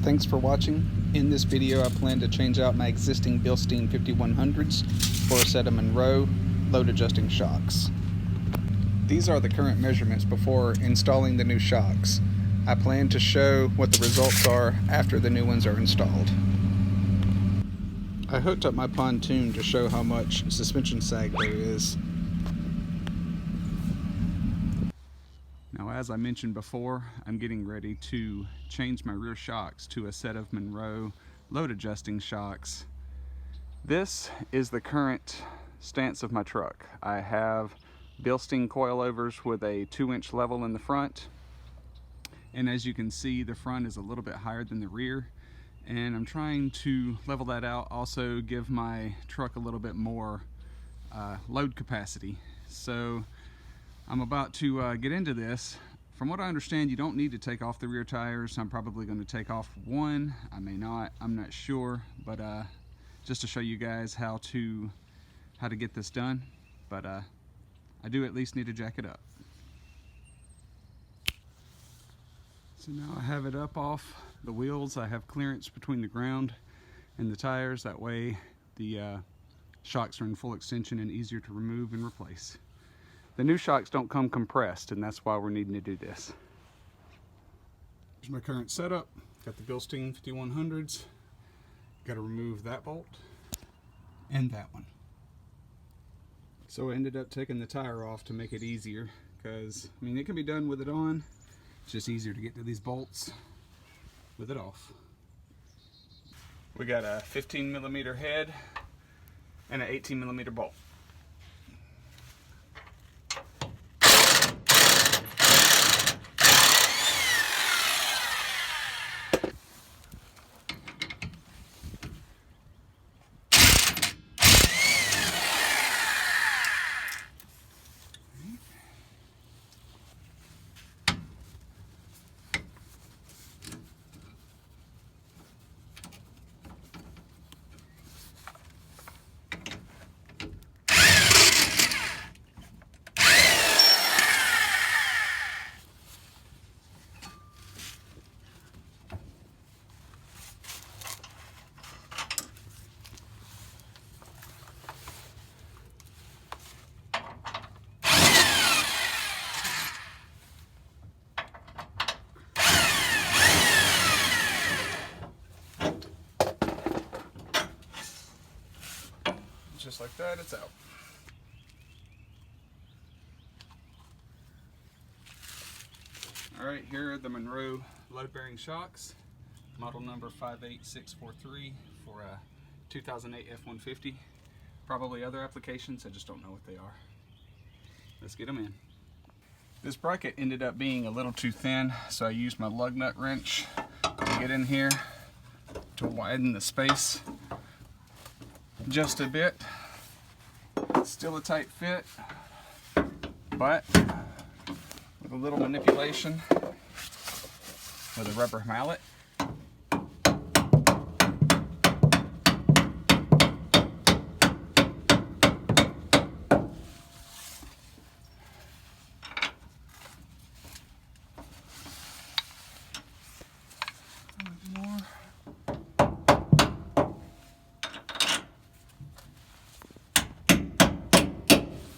Thanks for watching. In this video I plan to change out my existing Bilstein 5100s for a set of Monroe load adjusting shocks. These are the current measurements before installing the new shocks. I plan to show what the results are after the new ones are installed. I hooked up my pontoon to show how much suspension sag there is. Now, as I mentioned before, I'm getting ready to change my rear shocks to a set of Monroe load adjusting shocks. This is the current stance of my truck. I have Bilstein coilovers with a 2-inch level in the front, and as you can see, the front is a little bit higher than the rear, and I'm trying to level that out, also give my truck a little bit more load capacity. So I'm about to get into this. From what I understand, you don't need to take off the rear tires. I'm probably going to take off one. I may not. I'm not sure. But just to show you guys how to get this done. But I do at least need to jack it up. So now I have it up off the wheels. I have clearance between the ground and the tires. That way the shocks are in full extension and easier to remove and replace. The new shocks don't come compressed, and that's why we're needing to do this. Here's my current setup. Got the Bilstein 5100s. Got to remove that bolt and that one. So I ended up taking the tire off to make it easier, because I mean, it can be done with it on. It's just easier to get to these bolts with it off. We got a 15mm head and an 18mm bolt. Just like that, it's out. Alright, here are the Monroe load-bearing shocks, model number 58643 for a 2008 F-150. Probably other applications, I just don't know what they are. Let's get them in. This bracket ended up being a little too thin, so I used my lug nut wrench to get in here to widen the space just a bit. Still a tight fit, but with a little manipulation with a rubber mallet,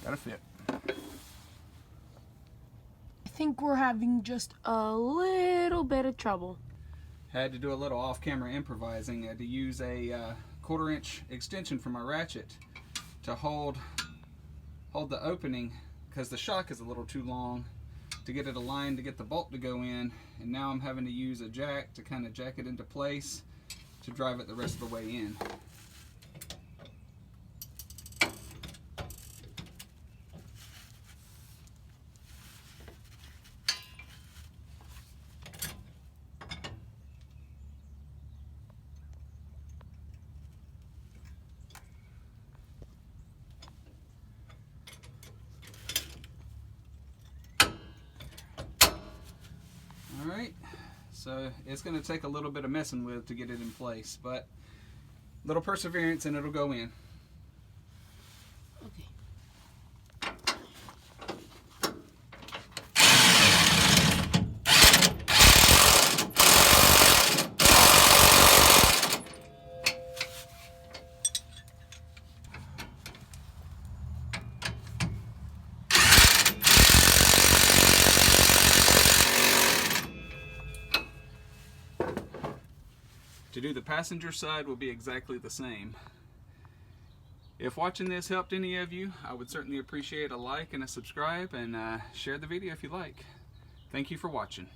gotta fit. I think we're having just a little bit of trouble. Had to do a little off-camera improvising. I had to use a 1/4-inch extension for my ratchet to hold the opening, because the shock is a little too long to get it aligned to get the bolt to go in, and now I'm having to use a jack to kind of jack it into place to drive it the rest of the way in. Alright, so it's going to take a little bit of messing with to get it in place, but little perseverance and it'll go in. Okay. To do the passenger side will be exactly the same. If watching this helped any of you, I would certainly appreciate a like and a subscribe, and share the video if you like. Thank you for watching.